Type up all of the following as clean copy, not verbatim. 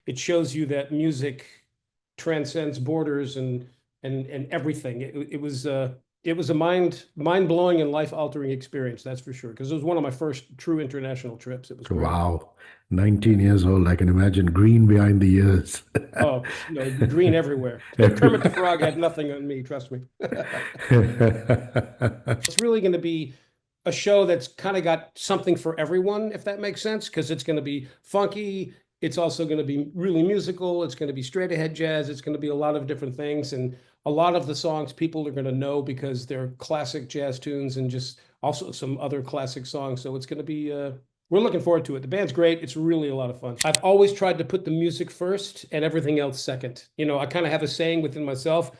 it shows you that music transcends borders and everything. It was a mind-blowing and life-altering experience, that's for sure. Because it was one of my first true international trips. It was great. Wow. 19 years old. I can imagine green behind the ears. Oh, green everywhere. Kermit the Frog had nothing on me, trust me. It's really going to be a show that's kind of got something for everyone, if that makes sense, because it's going to be funky. It's also going to be really musical. It's going to be straight ahead jazz. It's going to be a lot of different things. And a lot of the songs people are going to know because they're classic jazz tunes and just also some other classic songs. So it's going to be, we're looking forward to it. The band's great. It's really a lot of fun. I've always tried to put the music first and everything else second. You know, I kind of have a saying within myself.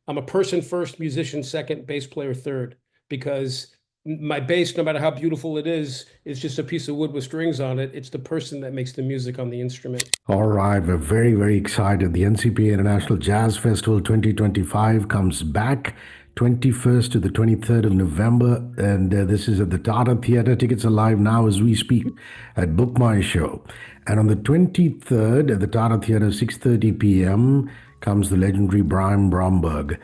I'm a person first, musician second, bass player third, because my bass, no matter how beautiful it is just a piece of wood with strings on it. It's the person that makes the music on the instrument. All right, we're very, very excited. The NCPA International Jazz Festival 2025 comes back 21st to the 23rd of November, and this is at the Tata Theatre. Tickets are live now as we speak at Book My Show. And on the 23rd at the Tata Theatre, 6:30 p.m., comes the legendary Brian Bromberg.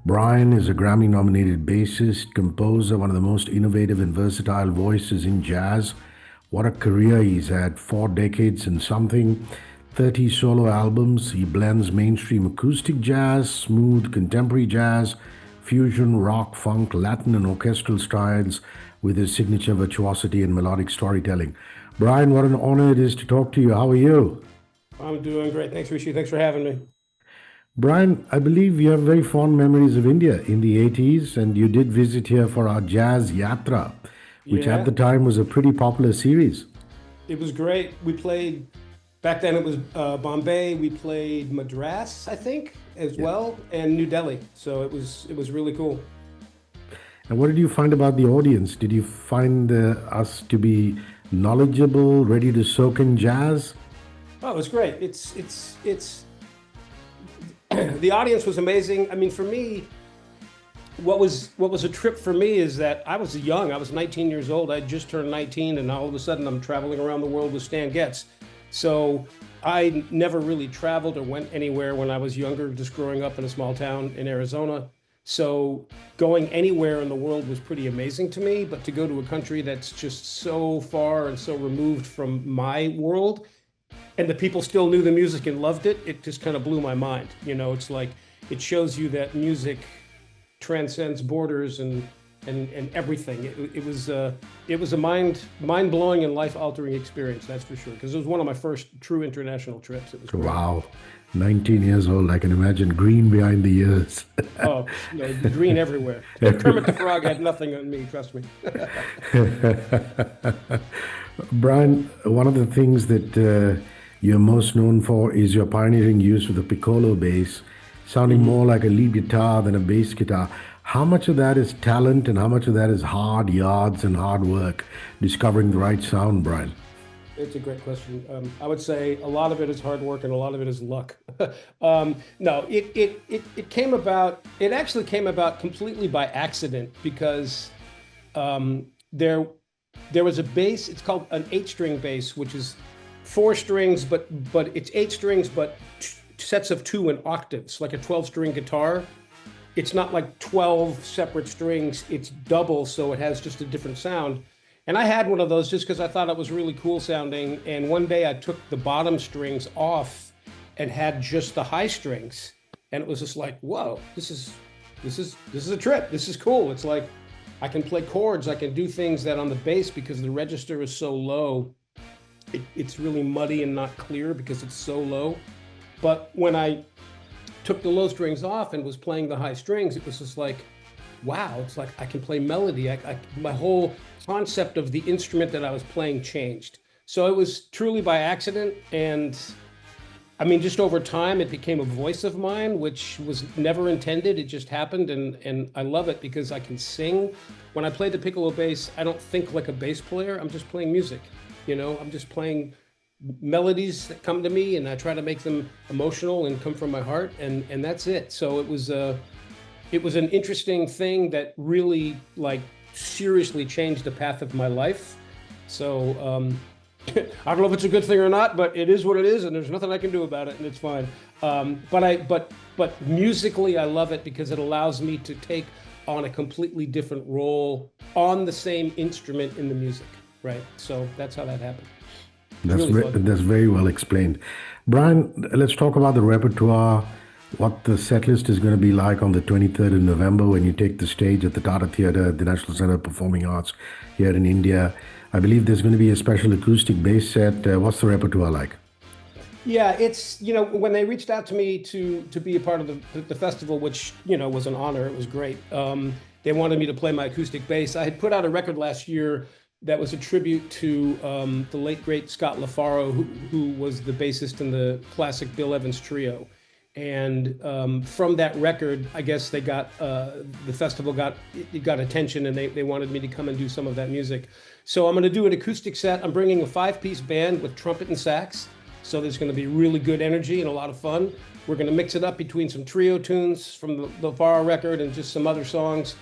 Brian is a Grammy-nominated bassist, composer, one of the most innovative and versatile voices in jazz. What a career he's had, 4 decades and something, 30 solo albums. He blends mainstream acoustic jazz, smooth contemporary jazz, fusion, rock, funk, Latin and orchestral styles with his signature virtuosity and melodic storytelling. Brian, what an honor it is to talk to you. How are you? I'm doing great. Thanks, Hrishi. Thanks for having me. Brian, I believe you have very fond memories of India in the 80s, and you did visit here for our Jazz Yatra, which at Yeah, the time was a pretty popular series. it was great. We played, back then it was Bombay. We played Madras, I think, as Yeah. well, and New Delhi. So it was really cool. And what did you find about the audience? Did you find us to be knowledgeable, ready to soak in jazz? Oh, it was great. It's the audience was amazing. I mean, for me, what was a trip for me is that I was young. I was 19 years old. I just turned 19, and all of a sudden I'm traveling around the world with Stan Getz. So I never really traveled or went anywhere when I was younger, just growing up in a small town in Arizona. So going anywhere in the world was pretty amazing to me, but to go to a country that's just so far and so removed from my world, and the people still knew the music and loved it, it just kind of blew my mind. You know, it's like it shows you that music transcends borders and everything. It was a mind-blowing and life-altering experience, that's for sure. Because it was one of my first true international trips. It was great. Wow, 19 years old. I can imagine green behind the ears. Oh, green everywhere. Kermit the Frog had nothing on me, trust me. Brian, one of the things that you're most known for is your pioneering use of the piccolo bass, sounding more like a lead guitar than a bass guitar. How much of that is talent and how much of that is hard yards and hard work discovering the right sound, Brian? It's a great question. I would say a lot of it is hard work and a lot of it is luck. No, it came about. It actually came about completely by accident because there was a bass. It's called an 8-string bass, which is 4 strings, but it's 8 strings, but sets of 2 in octaves, like a 12-string guitar. It's not like 12 separate strings. It's double, so it has just a different sound. And I had one of those just because I thought it was really cool sounding. And one day I took the bottom strings off and had just the high strings, and it was just like, whoa, this is a trip. This is cool. It's like I can play chords. I can do things that on the bass, because the register is so low, it's really muddy and not clear because it's so low. But when I took the low strings off and was playing the high strings, it was just like, wow, it's like I can play melody. My whole concept of the instrument that I was playing changed. So it was truly by accident. And I mean, just over time, it became a voice of mine, which was never intended. It just happened. And I love it because I can sing. When I play the piccolo bass, I don't think like a bass player. I'm just playing music. You know, I'm just playing melodies that come to me, and I try to make them emotional and come from my heart, and that's it. So it was an interesting thing that really like seriously changed the path of my life. So I don't know if it's a good thing or not, but it is what it is, and there's nothing I can do about it, and it's fine. But musically, I love it because it allows me to take on a completely different role on the same instrument in the music, right? So that's how that happened. That's very well explained. Brian, let's talk about the repertoire, what the set list is going to be like on the 23rd of November when you take the stage at the Tata Theatre at the National Centre of Performing Arts here in India. I believe there's going to be a special acoustic bass set. What's the repertoire like? Yeah, it's, when they reached out to me to be a part of the festival, which, was an honor, it was great. They wanted me to play my acoustic bass. I had put out a record last year that was a tribute to the late, great Scott LaFaro, who was the bassist in the classic Bill Evans trio. And from that record, I guess they got, the festival got attention, and they wanted me to come and do some of that music. So I'm going to do an acoustic set. I'm bringing a 5-piece band with trumpet and sax. So there's going to be really good energy and a lot of fun. We're going to mix it up between some trio tunes from the LaFaro record and just some other songs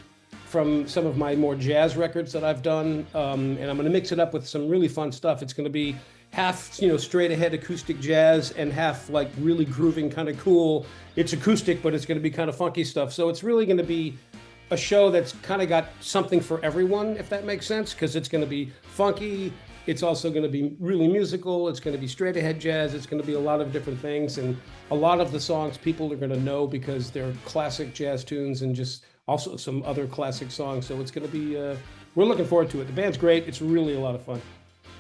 from some of my more jazz records that I've done. And I'm going to mix it up with some really fun stuff. It's going to be half, straight ahead acoustic jazz and half like really grooving, kind of cool. It's acoustic, but it's going to be kind of funky stuff. So it's really going to be a show that's kind of got something for everyone, if that makes sense, because it's going to be funky. It's also going to be really musical. It's going to be straight ahead jazz. It's going to be a lot of different things. And a lot of the songs people are going to know because they're classic jazz tunes and just also some other classic songs. So it's going to be, we're looking forward to it. The band's great. It's really a lot of fun.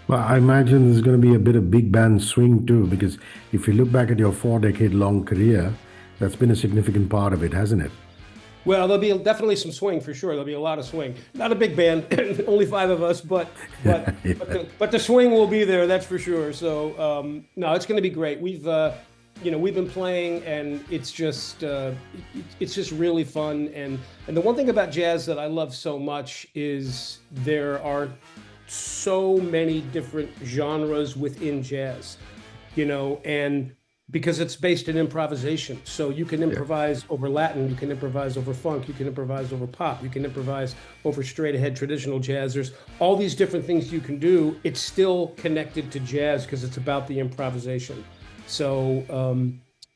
Well, I imagine there's going to be a bit of big band swing too, because if you look back at your 4-decade-long career, that's been a significant part of it, hasn't it? Well, there'll be definitely some swing for sure. There'll be a lot of swing. Not a big band, only 5 of us, but the swing will be there. That's for sure. So no, it's going to be great. We've been playing, and it's just really fun. And the one thing about jazz that I love so much is there are so many different genres within jazz, and because it's based in improvisation. So you can improvise over Latin, you can improvise over funk, you can improvise over pop, you can improvise over straight ahead traditional jazz. There's all these different things you can do. It's still connected to jazz because it's about the improvisation. So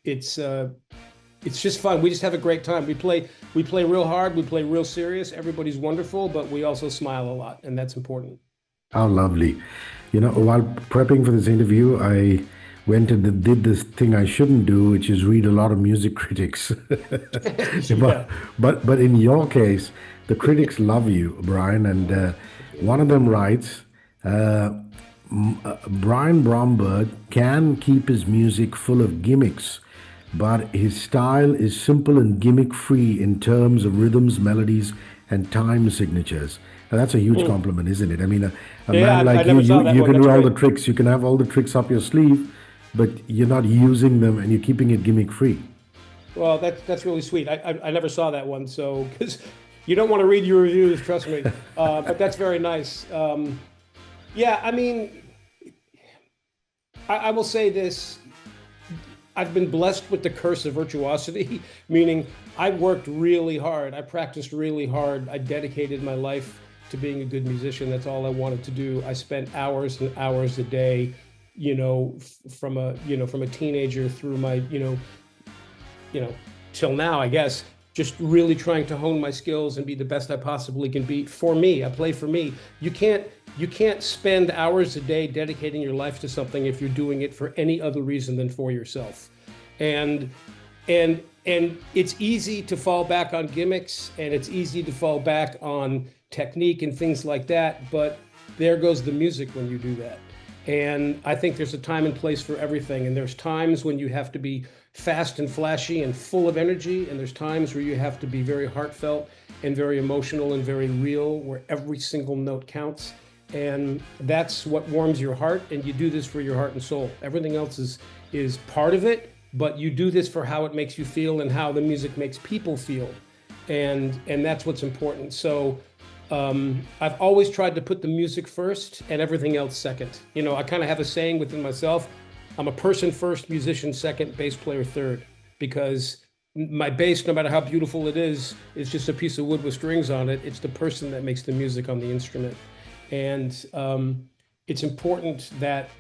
it's just fun. We just have a great time. We play real hard, we play real serious. Everybody's wonderful, but we also smile a lot, and that's important. How lovely. While prepping for this interview, I went and did this thing I shouldn't do, which is read a lot of music critics. Yeah. But in your case, the critics love you, Brian, and one of them writes, Brian Bromberg can keep his music full of gimmicks, but his style is simple and gimmick-free in terms of rhythms, melodies, and time signatures. And that's a huge compliment, isn't it? I mean, a man like you can do all the tricks. You can have all the tricks up your sleeve, but you're not using them, and you're keeping it gimmick-free. Well, that's really sweet. I never saw that one, so because you don't want to read your reviews, trust me. But that's very nice. Yeah, I mean, I will say this. I've been blessed with the curse of virtuosity, meaning I worked really hard. I practiced really hard. I dedicated my life to being a good musician. That's all I wanted to do. I spent hours and hours a day, from a teenager through my, till now, I guess, just really trying to hone my skills and be the best I possibly can be. For me, I play for me. You can't spend hours a day dedicating your life to something if you're doing it for any other reason than for yourself. And it's easy to fall back on gimmicks, and it's easy to fall back on technique and things like that, but there goes the music when you do that. And I think there's a time and place for everything. And there's times when you have to be fast and flashy and full of energy. And there's times where you have to be very heartfelt and very emotional and very real, where every single note counts. And that's what warms your heart. And you do this for your heart and soul. Everything else is part of it, but you do this for how it makes you feel and how the music makes people feel. And that's what's important. So I've always tried to put the music first and everything else second. I kind of have a saying within myself: I'm a person first, musician second, bass player third, because my bass, no matter how beautiful it is just a piece of wood with strings on it. It's the person that makes the music on the instrument. And it's important that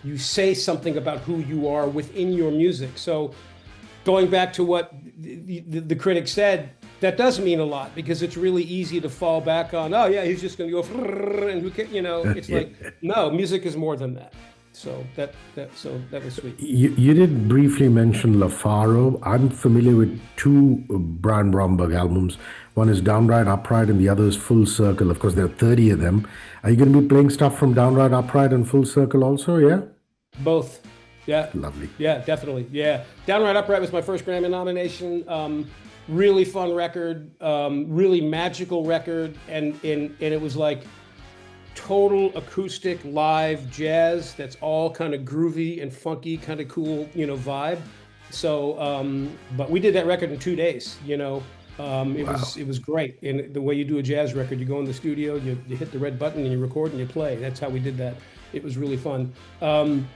you say something about who you are within your music. So going back to what the critic said, that does mean a lot, because it's really easy to fall back on, oh yeah, he's just going to go, and who can, it's like, no, music is more than that. So that was sweet. You did briefly mention LaFaro. I'm familiar with two Brian Bromberg albums. One is Downright Upright and the other is Full Circle. Of course, there are 30 of them. Are you going to be playing stuff from Downright Upright and Full Circle also? Yeah? Both. Yeah. Lovely. Yeah, definitely. Yeah. Downright Upright was my first Grammy nomination. Really fun record, really magical record. And it was like total acoustic live jazz that's all kind of groovy and funky, kind of cool, vibe. So, but we did that record in 2 days, it was great. And the way you do a jazz record, you go in the studio, you hit the red button and you record and you play. That's how we did that. It was really fun. And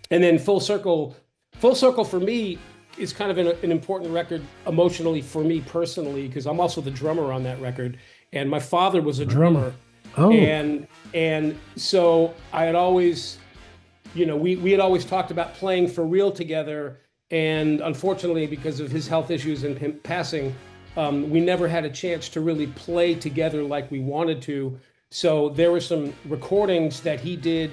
then Full Circle for me is kind of an important record emotionally for me personally, because I'm also the drummer on that record. And my father was a drummer. Oh. And so I had always, we had always talked about playing for real together. And unfortunately, because of his health issues and him passing, we never had a chance to really play together like we wanted to. So there were some recordings that he did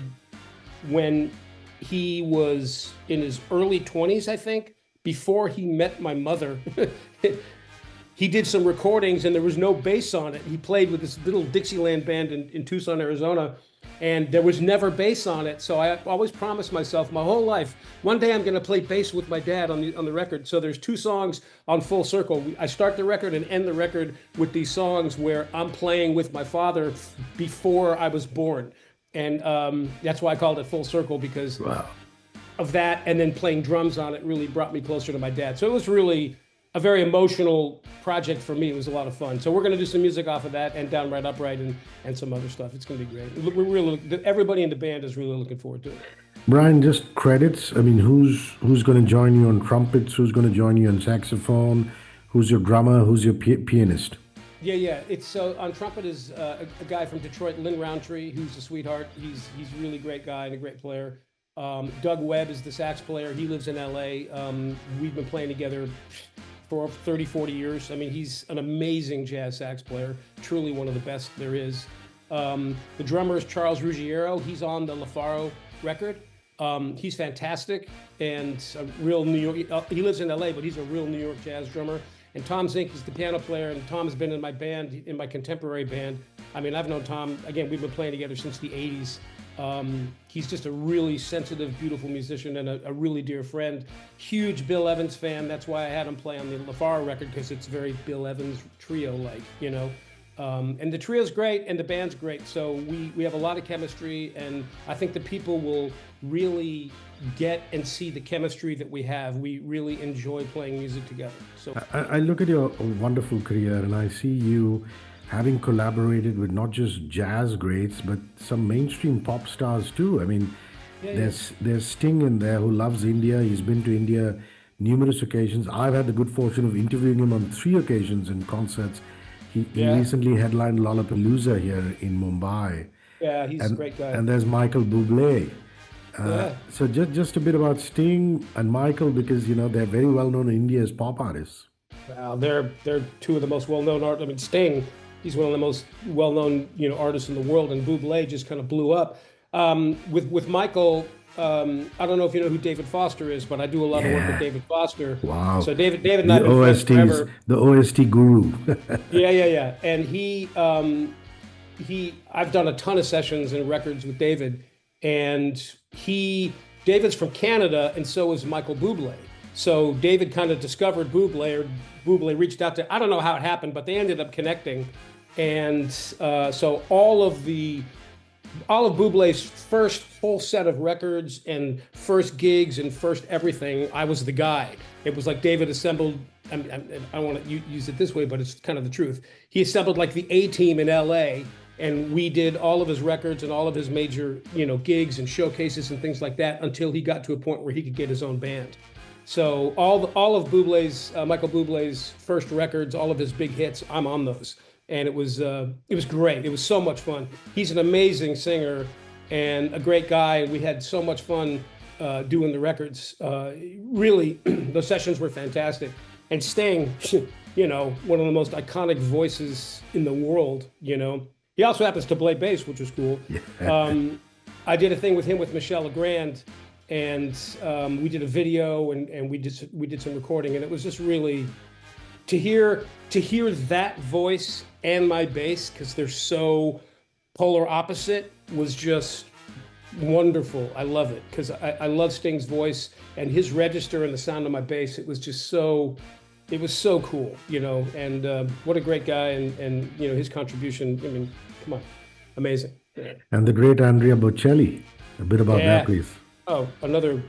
when he was in his early 20s, I think, before he met my mother. He did some recordings and there was no bass on it. He played with this little Dixieland band in Tucson, Arizona, and there was never bass on it. So I always promised myself my whole life, one day I'm going to play bass with my dad on the record. So there's 2 songs on Full Circle. I start the record and end the record with these songs where I'm playing with my father before I was born. And that's why I called it Full Circle, because of that. And then playing drums on it really brought me closer to my dad. So it was really a very emotional project for me. It was a lot of fun. So we're going to do some music off of that and Downright Upright and some other stuff. It's going to be great. We're really, everybody in the band is really looking forward to it. Brian, just credits. I mean, who's going to join you on trumpets? Who's going to join you on saxophone? Who's your drummer? Who's your pianist? Yeah. It's on trumpet is a guy from Detroit, Lynn Roundtree, who's a sweetheart. He's a really great guy and a great player. Doug Webb is the sax player. He lives in LA. We've been playing together for 30, 40 years. I mean, he's an amazing jazz sax player, truly one of the best there is. The drummer is Charles Ruggiero. He's on the LaFaro record. He's fantastic and a real New York, he lives in LA, but he's a real New York jazz drummer. And Tom Zink is the piano player, and Tom has been in my band, in my contemporary band. I mean, I've known Tom, again, we've been playing together since the 80s. He's just a really sensitive, beautiful musician and a really dear friend. Huge Bill Evans fan. That's why I had him play on the LaFaro record, because it's very Bill Evans trio-like, And the trio's great and the band's great. So we have a lot of chemistry, and I think the people will really get and see the chemistry that we have. We really enjoy playing music together. So I look at your wonderful career and I see you having collaborated with not just jazz greats, but some mainstream pop stars too. I mean, there's Sting in there, who loves India. He's been to India numerous occasions. I've had the good fortune of interviewing him on 3 occasions in concerts. He recently headlined Lollapalooza here in Mumbai. Yeah, he's a great guy. And there's Michael Bublé. So just a bit about Sting and Michael, because they're very well known in India as pop artists. Wow, they're 2 of the most well-known artists. I mean, Sting, he's one of the most well-known artists in the world, and Bublé just kind of blew up. With Michael, I don't know if you know who David Foster is, but I do a lot of work with David Foster. Wow. So David and I've been friends forever. The OST guru. Yeah. And I've done a ton of sessions and records with David, and David's from Canada, and so is Michael Bublé. So David kind of discovered Bublé, or Bublé reached out to, I don't know how it happened, but they ended up connecting. And so all of Bublé's first whole set of records and first gigs and first everything, I was the guy. It was like David assembled, I don't want to use it this way, but it's kind of the truth. He assembled like the A-team in LA, and we did all of his records and all of his major, gigs and showcases and things like that, until he got to a point where he could get his own band. So all of Bublé's, Michael Bublé's first records, all of his big hits, I'm on those. And it was great. It was so much fun. He's an amazing singer. and a great guy. We had so much fun doing the records. Really, those sessions were fantastic. And Sting, one of the most iconic voices in the world. He also happens to play bass, which was cool. I did a thing with him with Michel Legrand, and we did a video, and we did some recording, and it was just really to hear that voice and my bass, because they're so polar opposite, was just wonderful. I love it, because I love Sting's voice and his register and the sound of my bass. It was so cool, and what a great guy, and his contribution. I mean, come on, amazing. And the great Andrea Bocelli. A bit about that, please. Oh, another,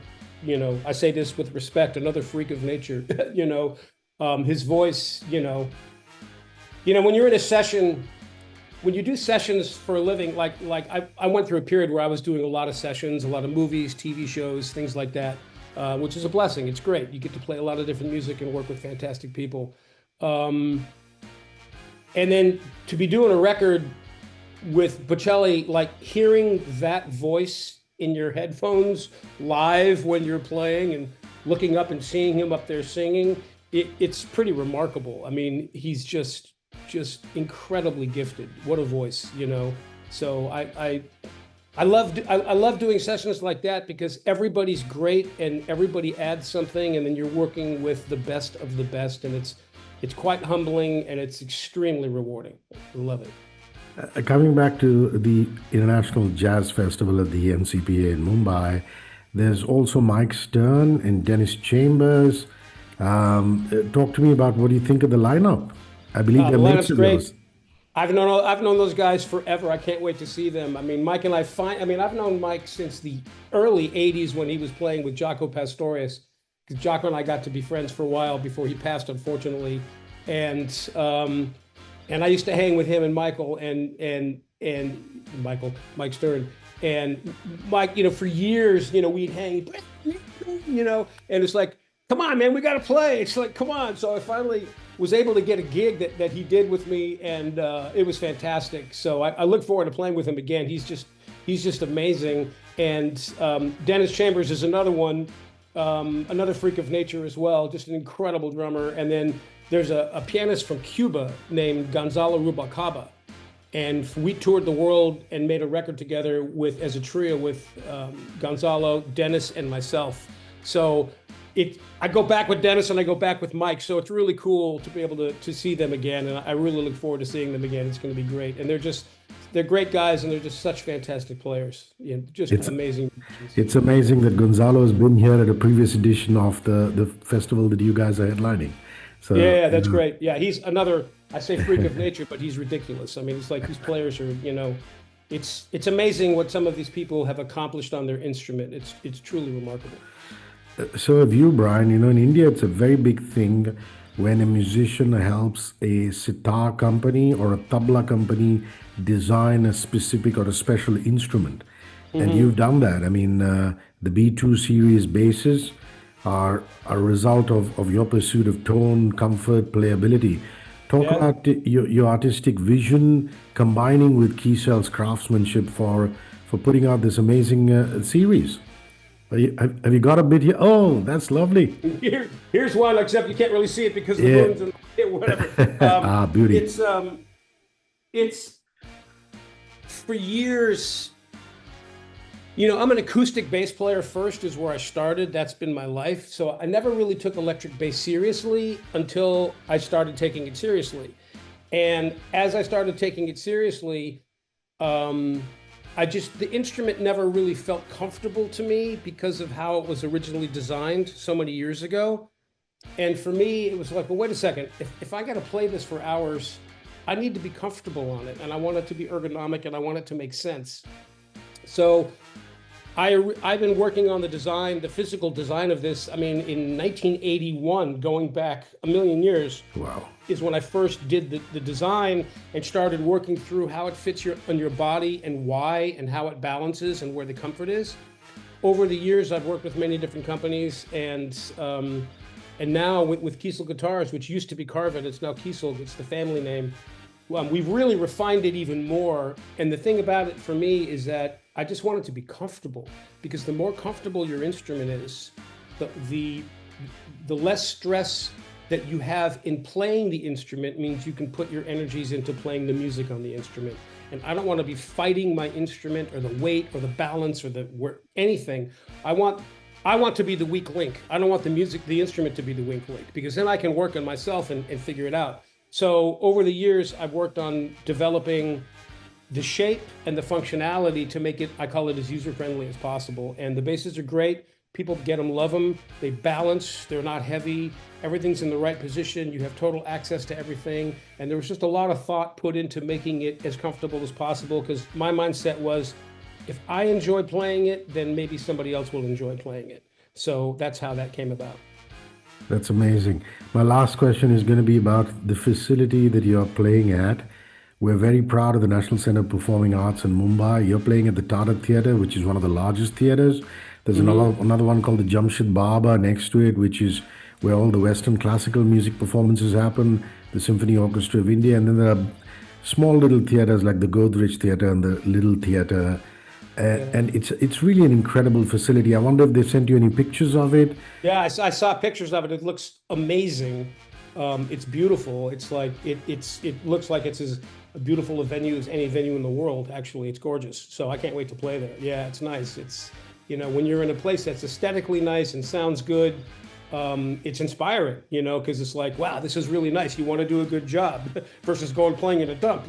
I say this with respect, another freak of nature. His voice, when you're in a session, when you do sessions for a living, like I went through a period where I was doing a lot of sessions, a lot of movies, TV shows, things like that, which is a blessing. It's great. You get to play a lot of different music and work with fantastic people. And then to be doing a record with Bocelli, like hearing that voice in your headphones live when you're playing and looking up and seeing him up there singing, it's pretty remarkable. I mean, he's just incredibly gifted. What a voice, So I love doing sessions like that, because everybody's great and everybody adds something, and then you're working with the best of the best, and it's quite humbling and it's extremely rewarding. I love it. Coming back to the International Jazz Festival at the NCPA in Mumbai, there's also Mike Stern and Dennis Chambers. Talk to me about what do you think of the lineup? I believe the mates lineup's of great. yours. I've known those guys forever. I can't wait to see them. I mean, Mike and I've known Mike since the early 80s when he was playing with Jaco Pastorius, because Jaco and I got to be friends for a while before he passed, unfortunately. And I used to hang with him and Michael and Mike Stern, and Mike, for years, we'd hang, and it's like, come on, man, we got to play. It's like, come on. So I finally was able to get a gig that he did with me, and it was fantastic. So I look forward to playing with him again. He's just amazing. And Dennis Chambers is another one, another freak of nature as well, just an incredible drummer. And then there's a pianist from Cuba named Gonzalo Rubalcaba, and we toured the world and made a record together as a trio with Gonzalo, Dennis, and myself. So I go back with Dennis and I go back with Mike. So it's really cool to be able to see them again, and I really look forward to seeing them again. It's going to be great, and they're great guys, and they're just such fantastic players. It's amazing. It's amazing that Gonzalo has been here at a previous edition of the festival that you guys are headlining. So, yeah, that's great. Yeah, he's another, I say freak of nature, but he's ridiculous. I mean, it's like these players are, it's amazing what some of these people have accomplished on their instrument. It's truly remarkable. So have you, Brian. In India, it's a very big thing when a musician helps a sitar company or a tabla company design a specific or a special instrument. And you've done that. I mean, the B2 series basses are a result of your pursuit of tone, comfort, playability. Talk about your artistic vision combining with Kiesel's craftsmanship for putting out this amazing series. Have you got a bit here? Oh, that's lovely. Here's one, except you can't really see it because of the balloons and whatever. Beauty. It's for years. I'm an acoustic bass player first, is where I started. That's been my life. So I never really took electric bass seriously until I started taking it seriously. And as I started taking it seriously, the instrument never really felt comfortable to me because of how it was originally designed so many years ago. And for me, it was like, well, wait a second. If I got to play this for hours, I need to be comfortable on it. And I want it to be ergonomic, and I want it to make sense. So I've been working on the physical design of this. I mean, in 1981, going back a million years, wow, is when I first did the design and started working through how it fits on your body and why, and how it balances and where the comfort is. Over the years, I've worked with many different companies, and now with Kiesel Guitars, which used to be Carvin, it's now Kiesel, it's the family name. We've really refined it even more. And the thing about it for me is that I just want it to be comfortable, because the more comfortable your instrument is, the less stress that you have in playing the instrument means you can put your energies into playing the music on the instrument. And I don't want to be fighting my instrument or the weight or the balance or anything. I want to be the weak link. I don't want the instrument to be the weak link, because then I can work on myself and figure it out. So over the years, I've worked on developing the shape and the functionality to make it, I call it, as user-friendly as possible. And the basses are great. People get them, love them. They balance, they're not heavy. Everything's in the right position. You have total access to everything. And there was just a lot of thought put into making it as comfortable as possible, because my mindset was, if I enjoy playing it, then maybe somebody else will enjoy playing it. So that's how that came about. That's amazing. My last question is going to be about the facility that you're playing at. We're very proud of the National Center of Performing Arts in Mumbai. You're playing at the Tata Theatre, which is one of the largest theatres. There's another one called the Jamshid Baba next to it, which is where all the Western classical music performances happen, the Symphony Orchestra of India. And then there are small little theatres like the Godrej Theatre and the Little Theatre. And it's really an incredible facility. I wonder if they sent you any pictures of it. Yeah, I saw pictures of it. It looks amazing. It's beautiful. It's like it looks like it's as beautiful a venue as any venue in the world. Actually, it's gorgeous. So I can't wait to play there. Yeah, it's nice. It's, when you're in a place that's aesthetically nice and sounds good, it's inspiring. Because it's like, wow, this is really nice. You want to do a good job versus going playing in a dump.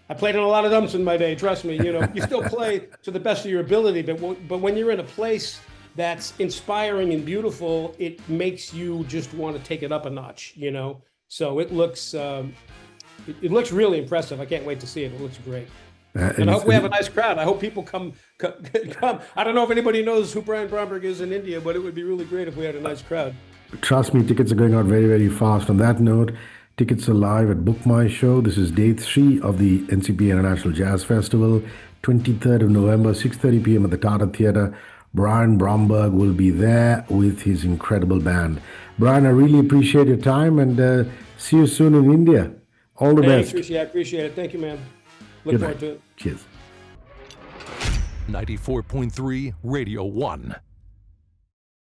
I played in a lot of dumps in my day. Trust me. You still play to the best of your ability, but when you're in a place that's inspiring and beautiful, it makes you just want to take it up a notch. So it looks really impressive. I can't wait to see it. It looks great. And I hope we have a nice crowd. I hope people come. I don't know if anybody knows who Brian Bromberg is in India, but it would be really great if we had a nice crowd. Trust me, tickets are going out very, very fast. On that note, tickets are live at Book My Show. This is day 3 of the NCPA International Jazz Festival, 23rd of November, 6:30 p.m. at the Tata Theatre. Brian Bromberg will be there with his incredible band. Brian, I really appreciate your time, and see you soon in India. All the best. Thanks, Hrishi. I appreciate it. Thank you, man. Look forward to it. Cheers. 94.3 Radio 1.